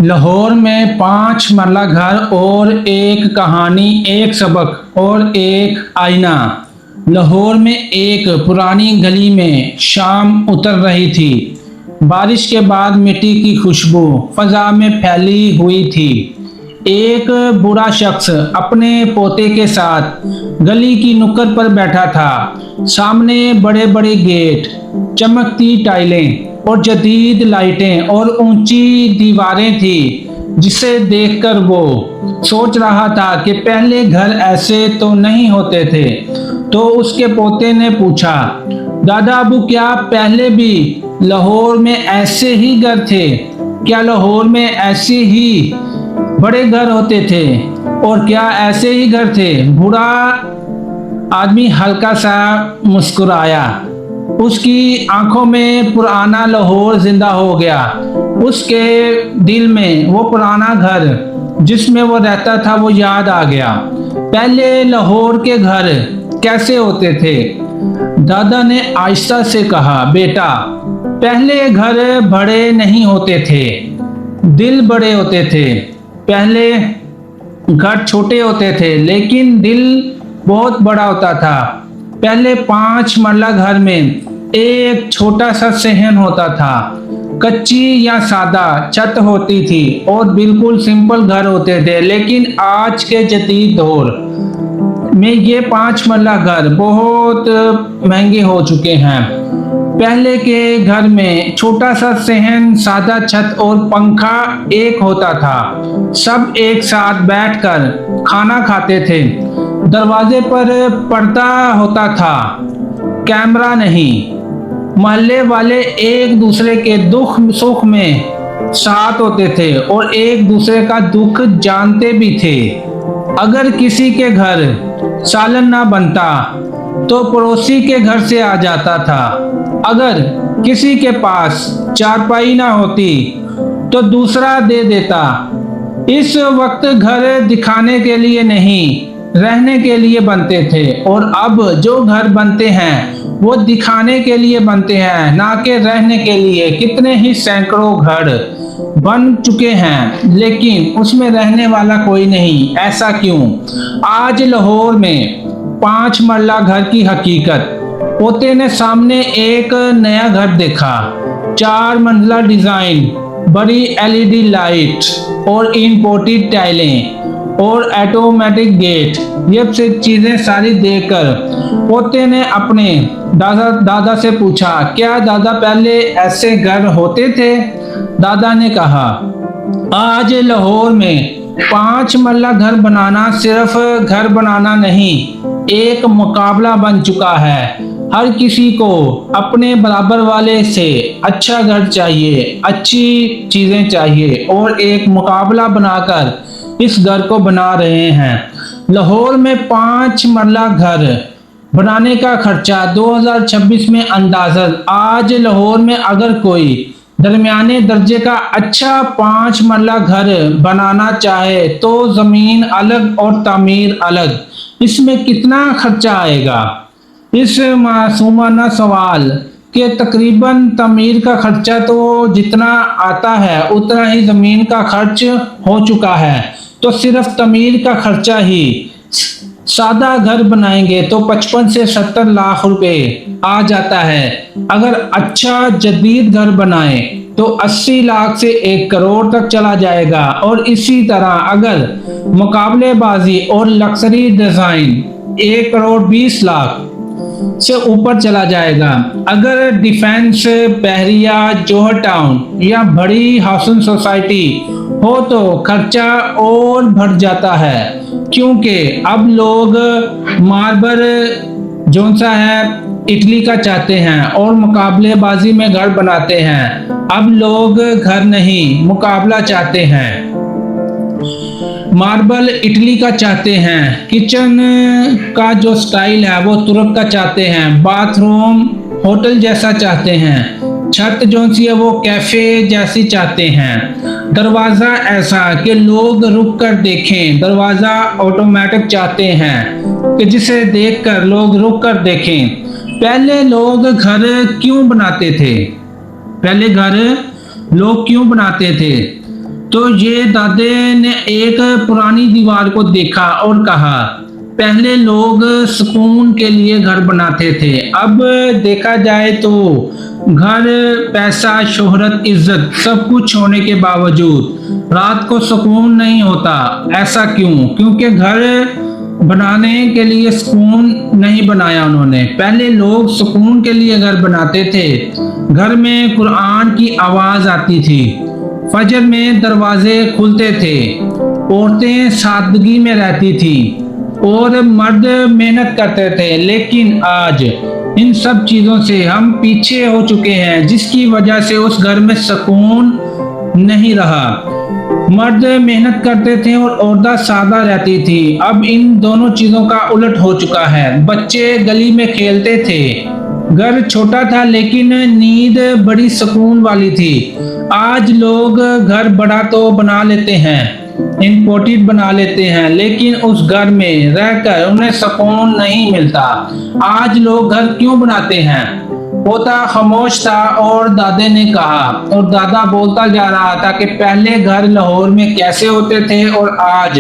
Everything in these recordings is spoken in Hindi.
लाहौर में 5 मरला घर और एक कहानी, एक सबक और एक आईना। लाहौर में एक पुरानी गली में शाम उतर रही थी। बारिश के बाद मिट्टी की खुशबू फजा में फैली हुई थी। एक बूढ़ा शख्स अपने पोते के साथ गली की नुक्कड़ पर बैठा था। सामने बड़े बड़े गेट, चमकती टाइलें और जदीद लाइटें और ऊंची दीवारें थी, जिसे देखकर वो सोच रहा था कि पहले घर ऐसे तो नहीं होते थे। तो उसके पोते ने पूछा, दादा अबू, क्या पहले भी लाहौर में ऐसे ही घर थे? क्या लाहौर में ऐसे ही बड़े घर होते थे और क्या ऐसे ही घर थे? बूढ़ा आदमी हल्का सा मुस्कुराया। उसकी आंखों में पुराना लाहौर जिंदा हो गया। उसके दिल में वो पुराना घर जिसमें वो रहता था वो याद आ गया। पहले लाहौर के घर कैसे होते थे? दादा ने आहिस्ता से कहा, बेटा, पहले घर बड़े नहीं होते थे, दिल बड़े होते थे। पहले घर छोटे होते थे लेकिन दिल बहुत बड़ा होता था। पहले 5 मरला घर में एक छोटा सा सहन होता था। कच्ची या सादा छत होती थी और बिल्कुल सिंपल घर होते थे। लेकिन आज के जदीद दौर में ये 5 मरला घर बहुत महंगे हो चुके हैं। पहले के घर में छोटा सा सहन, सादा छत और पंखा एक होता था। सब एक साथ बैठकर खाना खाते थे। दरवाजे पर पर्दा होता था, कैमरा नहीं। मोहल्ले वाले एक दूसरे के दुख सुख में साथ होते थे और एक दूसरे का दुख जानते भी थे। अगर किसी के घर सालन ना बनता तो पड़ोसी के घर से आ जाता था। अगर किसी के पास चारपाई ना होती तो दूसरा दे देता। इस वक्त घर दिखाने के लिए नहीं, रहने के लिए बनते थे। और अब जो घर बनते हैं वो दिखाने के लिए बनते हैं, ना कि रहने के लिए। कितने ही सैकड़ों घर बन चुके हैं लेकिन उसमें रहने वाला कोई नहीं। ऐसा क्यों? आज लाहौर में 5 मरला घर की हकीकत। पोते ने सामने एक नया घर देखा। 4 मंजिला डिजाइन, बड़ी एलईडी लाइट और इम्पोर्टेड टाइलें और ऑटोमेटिक गेट। ये सब चीजें सारी देखकर पोते ने अपने दादा से पूछा, क्या दादा पहले ऐसे घर होते थे? दादा ने कहा, आज लाहौर में 5 मरला घर बनाना सिर्फ घर बनाना नहीं, एक मुकाबला बन चुका है। हर किसी को अपने बराबर वाले से अच्छा घर चाहिए, अच्छी चीजें चाहिए और एक मुकाबला बनाकर इस घर को बना रहे हैं। लाहौर में 5 मरला घर बनाने का खर्चा 2026 में अंदाज़न, आज लाहौर में अगर कोई दरमियाने दर्जे का अच्छा 5 मरला घर बनाना चाहे तो जमीन अलग और तामीर अलग, इसमें कितना खर्चा आएगा? इस मासूमाना सवाल के तकरीबन तामीर का खर्चा तो जितना आता है उतना ही जमीन का खर्च हो चुका है। तो सिर्फ तामीर का खर्चा ही, सादा घर बनाएंगे तो 55 से 70 लाख रुपए आ जाता है। अगर अच्छा जदीद घर बनाए तो 80 लाख से 1 करोड़ तक चला जाएगा। और इसी तरह अगर मुकाबलेबाजी और लग्जरी डिजाइन 1 करोड़ 20 लाख से ऊपर चला जाएगा। अगर डिफेंस, बहरिया, जौहर टाउन या बड़ी हाउसिंग सोसाइटी हो तो खर्चा और बढ़ जाता है, क्योंकि अब लोग मार्बल जोन सा है इटली का चाहते हैं और मुकाबलेबाजी में घर बनाते हैं। अब लोग घर नहीं, मुकाबला चाहते हैं। मार्बल इटली का चाहते हैं, किचन का जो स्टाइल है वो तुर्क का चाहते हैं, बाथरूम होटल जैसा चाहते हैं, छत जो सी है वो कैफे जैसी चाहते हैं, दरवाजा ऐसा कि लोग रुक कर देखें, दरवाजा ऑटोमेटिक चाहते हैं कि जिसे देखकर लोग रुक कर देखें। पहले लोग घर क्यों बनाते थे? पहले घर लोग क्यों बनाते थे? तो ये दादे ने एक पुरानी दीवार को देखा और कहा, पहले लोग सुकून के लिए घर बनाते थे, अब देखा जाए तो घर, पैसा, शोहरत, इज्जत सब कुछ होने के बावजूद रात को सुकून नहीं होता। ऐसा क्यों? क्योंकि घर बनाने के लिए सुकून नहीं बनाया उन्होंने। पहले लोग सुकून के लिए घर बनाते थे। घर में कुरान की आवाज आती थी, फजर में दरवाजे खुलते थे, औरतें सादगी में रहती थी और मर्द मेहनत करते थे। लेकिन आज इन सब चीजों से हम पीछे हो चुके हैं, जिसकी वजह से उस घर में सुकून नहीं रहा। मर्द मेहनत करते थे और औरतें सादा रहती थी। अब इन दोनों चीजों का उलट हो चुका है। बच्चे गली में खेलते थे, घर छोटा था लेकिन नींद बड़ी सुकून वाली थी। आज लोग घर बड़ा तो बना लेते हैं, इम्पोर्टेड बना लेते हैं, लेकिन उस घर में रहकर उन्हें सुकून नहीं मिलता। आज लोग घर क्यों बनाते हैं? पोता खामोश था और दादे ने कहा, और दादा बोलता जा रहा था कि पहले घर लाहौर में कैसे होते थे और आज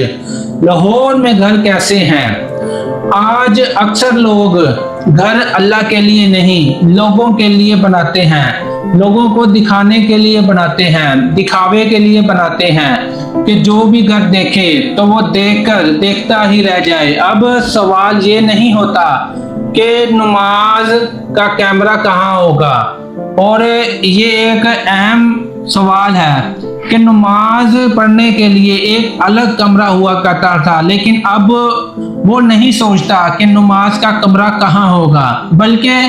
लाहौर में घर कैसे हैं। आज अक्सर लोग घर अल्लाह के लिए नहीं, लोगों के लिए बनाते हैं। लोगों को दिखाने के लिए बनाते हैं, दिखावे के लिए बनाते हैं कि जो भी घर देखे तो वो देखता ही रह जाए। अब सवाल ये नहीं होता कि नमाज का कैमरा कहाँ होगा, और ये एक अहम सवाल है कि नमाज पढ़ने के लिए एक अलग कमरा हुआ करता था, लेकिन अब वो नहीं सोचता कि नमाज का कमरा कहाँ होगा, बल्कि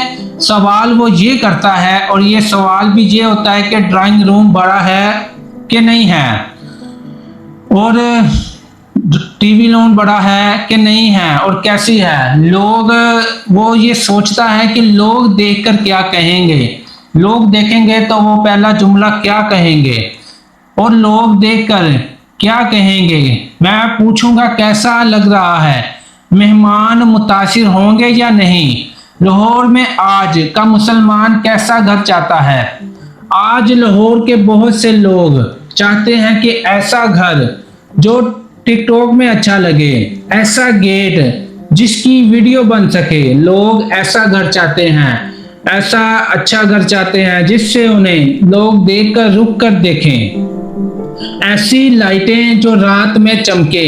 सवाल वो ये करता है, और ये सवाल भी ये होता है कि ड्राइंग रूम बड़ा है कि नहीं है, और टीवी रूम बड़ा है कि नहीं है, और कैसी है। लोग वो ये सोचता है कि लोग देखकर क्या कहेंगे, लोग देखेंगे तो वो पहला जुमला क्या कहेंगे, और लोग देखकर क्या कहेंगे। मैं पूछूंगा कैसा लग रहा है, मेहमान मुतासिर होंगे या नहीं। लाहौर में आज का मुसलमान कैसा घर चाहता है? आज लाहौर के बहुत से लोग चाहते हैं कि ऐसा घर जो टिकटॉक में अच्छा लगे, ऐसा गेट जिसकी वीडियो बन सके। लोग ऐसा घर चाहते हैं, ऐसा अच्छा घर चाहते हैं जिससे उन्हें लोग देखकर रुक कर देखें। ऐसी लाइटें जो रात में चमके,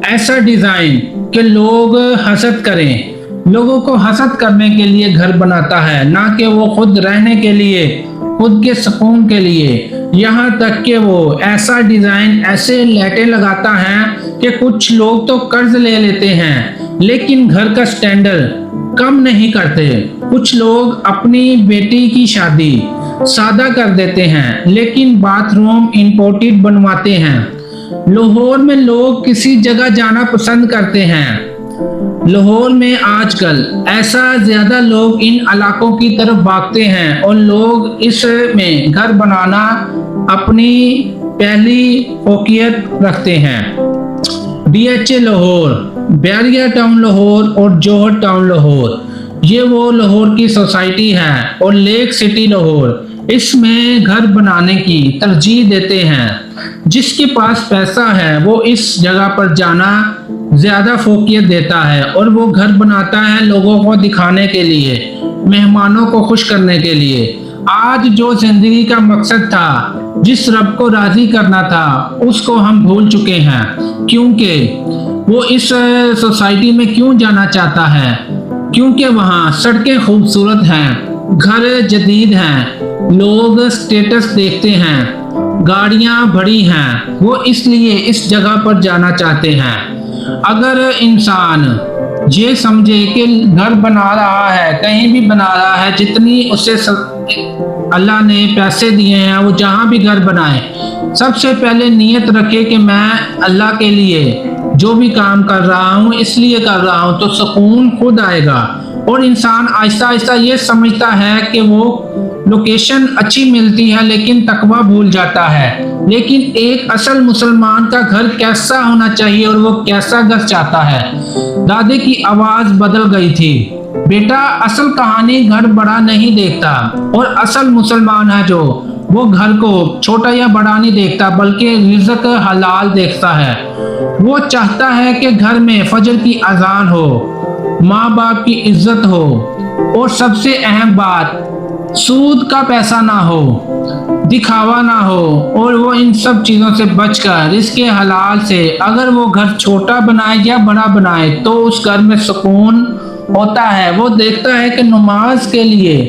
ऐसा डिजाइन कि लोग हसद करें। लोगों को हसद करने के लिए घर बनाता है, ना कि वो खुद रहने के लिए, खुद के सुकून के लिए। यहाँ तक कि वो ऐसा डिजाइन, ऐसे लाइटें लगाता है कि कुछ लोग तो कर्ज ले लेते हैं, लेकिन घर का स्टैंडर्ड कम नहीं करते। कुछ लोग अपनी बेटी की शादी सादा कर देते हैं, लेकिन बाथरूम इम्पोर्टेड बनवाते हैं। लाहौर में लोग किसी जगह जाना पसंद करते हैं। लाहौर में आजकल ऐसा ज्यादा लोग इन इलाकों की तरफ भागते हैं, और लोग इसमें घर बनाना अपनी पहली फोकियत रखते हैं। DHA लाहौर, बैरिया टाउन लाहौर और जौहर टाउन लाहौर, ये वो लाहौर की सोसाइटी है, और लेक सिटी लाहौर, इसमें घर बनाने की तरजीह देते हैं। जिसके पास पैसा है वो इस जगह पर जाना ज्यादा फोकियत देता है, और वो घर बनाता है लोगों को दिखाने के लिए, मेहमानों को खुश करने के लिए। आज जो जिंदगी का मकसद था, जिस रब को राजी करना था, उसको हम भूल चुके हैं। क्योंकि वो इस सोसाइटी में क्यों जाना चाहता है? क्योंकि वहाँ सड़कें खूबसूरत हैं, घर जदीद हैं, लोग स्टेटस देखते हैं, गाड़ियाँ बड़ी हैं। वो इसलिए इस जगह पर जाना चाहते हैं। अगर इंसान ये समझे कि घर बना रहा है, कहीं भी बना रहा है, जितनी उसे अल्लाह ने पैसे दिए हैं वो जहाँ भी घर बनाए, सबसे पहले नियत रखे कि मैं अल्लाह के लिए जो भी काम कर रहा हूँ इसलिए कर रहा हूँ, तो सुकून खुद आएगा। और इंसान आहिस्ता आहिस्ता ये समझता है कि वो लोकेशन अच्छी मिलती है लेकिन तकवा भूल जाता है। लेकिन एक असल मुसलमान का घर कैसा होना चाहिए और वो कैसा घर चाहता है। दादी की आवाज बदल गई थी, बेटा असल कहानी घर बड़ा नहीं देखता, और असल मुसलमान है जो वो घर को छोटा या बड़ा नहीं देखता बल्कि रिज़्क हलाल देखता है। वो चाहता है कि घर में फजर की अजान हो, माँ बाप की इज्जत हो और सबसे अहम बात सूद का पैसा ना हो, दिखावा ना हो और वो इन सब चीज़ों से बचकर रिज़्क़ हलाल से अगर वो घर छोटा बनाए या बड़ा बनाए तो उस घर में सुकून होता है। वो देखता है कि नमाज के लिए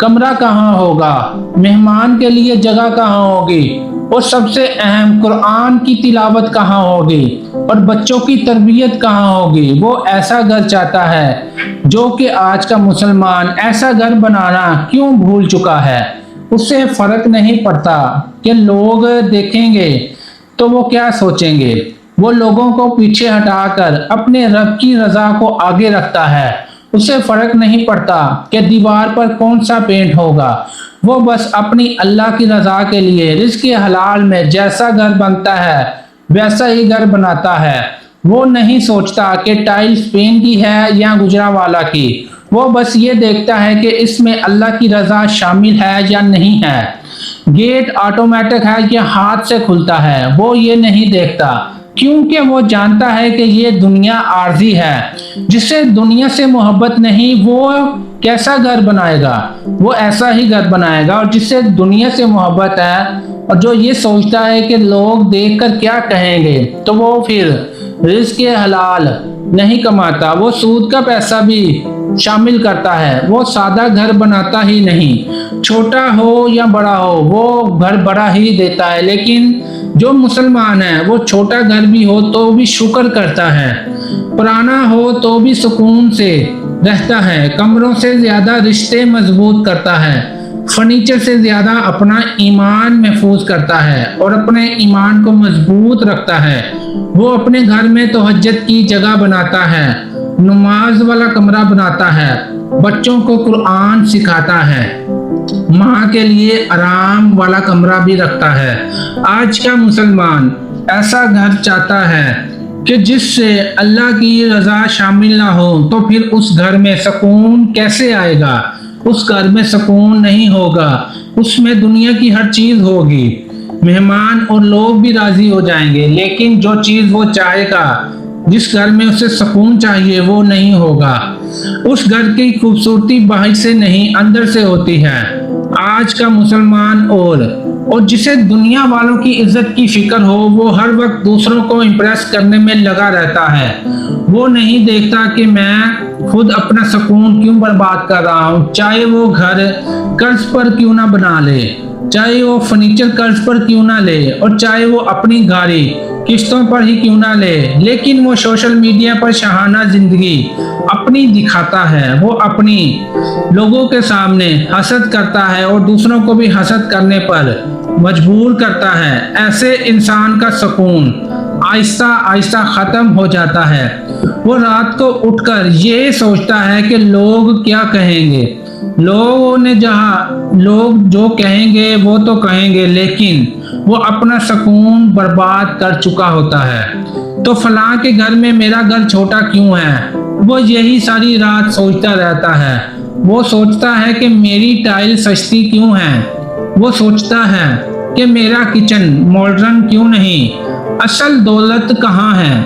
कमरा कहाँ होगा, मेहमान के लिए जगह कहाँ होगी और सबसे अहम कुरान की तिलावत कहाँ होगी और बच्चों की तरबियत कहाँ होगी। वो ऐसा घर चाहता है जो कि आज का मुसलमान ऐसा घर बनाना क्यों भूल चुका है। उससे फर्क नहीं पड़ता कि लोग देखेंगे तो वो क्या सोचेंगे। वो लोगों को पीछे हटाकर अपने रब की रजा को आगे रखता है। उसे फर्क नहीं पड़ता कि दीवार पर कौन सा पेंट होगा। वो बस अपनी अल्लाह की रजा के लिए रिज़्क़ हलाल में जैसा घर बनता है वैसा ही घर बनाता है। वो नहीं सोचता कि टाइल स्पेन की है या गुजरावाला की। वो बस ये देखता है कि इसमें अल्लाह की रजा शामिल है या नहीं है, गेट ऑटोमेटिक है या हाथ से खुलता है। वो ये नहीं देखता क्योंकि वो जानता है कि ये दुनिया आर्जी है। जिसे दुनिया से मोहब्बत नहीं वो कैसा घर बनाएगा, वो ऐसा ही घर बनाएगा। और जिसे दुनिया से मोहब्बत है और जो ये सोचता है कि लोग देखकर क्या कहेंगे तो वो फिर रिज़्क़ हलाल नहीं कमाता, वो सूद का पैसा भी शामिल करता है। वो सादा घर बनाता ही नहीं, छोटा हो या बड़ा हो वो घर बड़ा ही देता है। लेकिन जो मुसलमान है वो छोटा घर भी हो तो भी शुक्र करता है, पुराना हो तो भी सुकून से रहता है, कमरों से ज्यादा रिश्ते मजबूत करता है, फर्नीचर से ज्यादा अपना ईमान महफूज करता है और अपने ईमान को मजबूत रखता है। वो अपने घर में तहज्जुद की जगह बनाता है, नमाज वाला कमरा बनाता है, बच्चों को कुरान सिखाता है, माँ के लिए आराम वाला कमरा भी रखता है। आज का मुसलमान ऐसा घर चाहता है कि जिससे अल्लाह की रजा शामिल ना हो तो फिर उस घर में सुकून कैसे आएगा। उस घर में सुकून नहीं होगा, उसमें दुनिया की हर चीज होगी, मेहमान और लोग भी राजी हो जाएंगे, लेकिन जो चीज वो चाहेगा, जिस घर में उसे सुकून चाहिए वो नहीं होगा। उस घर की खूबसूरती बाहर से नहीं अंदर से होती है। आज का मुसलमान और जिसे दुनिया वालों की इज्जत की फिक्र हो वो हर वक्त दूसरों को इम्प्रेस करने में लगा रहता है। वो नहीं देखता कि मैं खुद अपना सुकून क्यों बर्बाद कर रहा हूँ, चाहे वो घर कर्ज पर क्यों ना बना ले, चाहे वो फर्नीचर कर्ज पर क्यों ना ले और चाहे वो अपनी गाड़ी किस्तों पर ही क्यों ना ले, लेकिन वो सोशल मीडिया पर शाहाना जिंदगी अपनी दिखाता है। वो अपनी लोगों के सामने हसद करता है और दूसरों को भी हसद करने पर मजबूर करता है। ऐसे इंसान का सुकून आहिस्ता आहिस्ता खत्म हो जाता है। वो रात को उठकर ये सोचता है कि लोग क्या कहेंगे, लोगों ने जहाँ लोग जो कहेंगे वो तो कहेंगे, लेकिन वो अपना सुकून बर्बाद कर चुका होता है। तो फलां के घर में मेरा घर छोटा क्यों है, वो यही सारी रात सोचता रहता है। वो सोचता है कि मेरी टाइल सस्ती क्यों है, वो सोचता है कि मेरा किचन मॉडर्न क्यों नहीं। असल दौलत कहाँ है?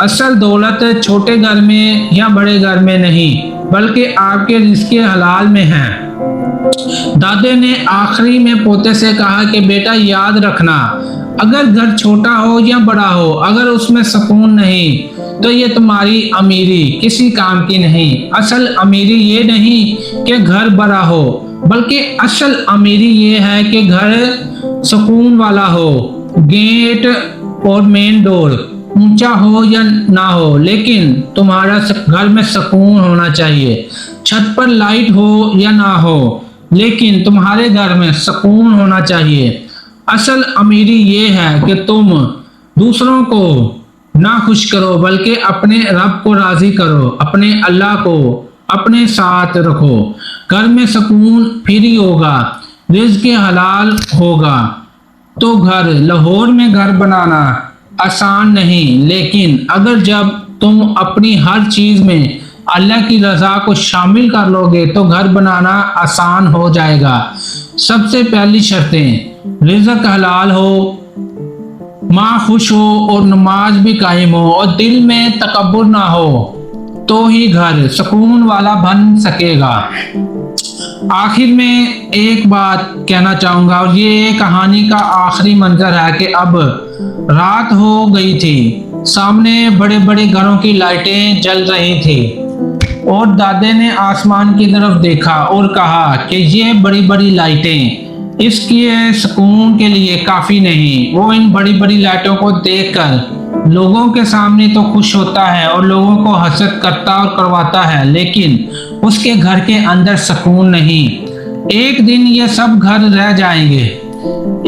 असल दौलत छोटे घर में या बड़े घर में नहीं बल्कि आपके रिज़्क़ हलाल में है। दादे ने आखिरी में पोते से कहा कि बेटा याद रखना, अगर घर छोटा हो या बड़ा हो, अगर उसमें सुकून नहीं तो ये तुम्हारी अमीरी किसी काम की नहीं। असल अमीरी ये नहीं कि घर बड़ा हो, बल्कि असल अमीरी ये है कि घर सुकून वाला हो, गेट और मेन डोर ऊंचा हो या ना हो, लेकिन तुम्हारा घर में सुकून होना चाहिए। छत पर लाइट हो या ना हो, लेकिन तुम्हारे घर में सुकून होना चाहिए। असल अमीरी ये है कि तुम दूसरों को ना खुश करो बल्कि अपने रब को राजी करो, अपने अल्लाह को अपने साथ रखो। घर में सुकून फिर ही होगा, रिज़्क़ हलाल होगा। तो घर लाहौर में घर बनाना आसान नहीं, लेकिन अगर जब तुम अपनी हर चीज में अल्लाह की रजा को शामिल कर लोगे तो घर बनाना आसान हो जाएगा। सबसे पहली शर्तें, रिज़्क हलाल हो, माँ खुश हो और नमाज भी कायम हो और दिल में तकब्बुर ना हो, तो ही घर सुकून वाला बन सकेगा। आखिर में एक बात कहना चाहूंगा, और ये कहानी का आखिरी मंजर है कि अब रात हो गई थी, सामने बड़े बड़े घरों की लाइटें जल रही थी और दादे ने आसमान की तरफ देखा और कहा कि ये बड़ी बड़ी लाइटें इसके सुकून के लिए काफी नहीं। वो इन बड़ी बड़ी लाइटों को देखकर लोगों के सामने तो खुश होता है और लोगों को हसद करता और करवाता है, लेकिन उसके घर के अंदर सुकून नहीं। एक दिन ये सब घर रह जाएंगे,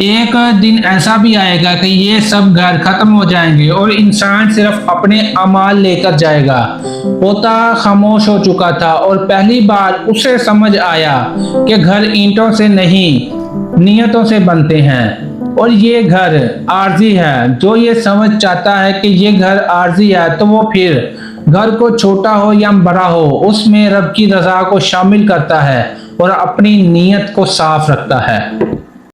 एक दिन ऐसा भी आएगा कि ये सब घर खत्म हो जाएंगे और इंसान सिर्फ अपने अमाल लेकर जाएगा। पोता खामोश हो चुका था और पहली बार उसे समझ आया कि घर ईंटों से नहीं नियतों से बनते हैं और ये घर आर्जी है। जो ये समझ चाहता है कि ये घर आर्जी है तो वो फिर घर को छोटा हो या बड़ा हो उसमें रब की रजा को शामिल करता है और अपनी नीयत को साफ रखता है।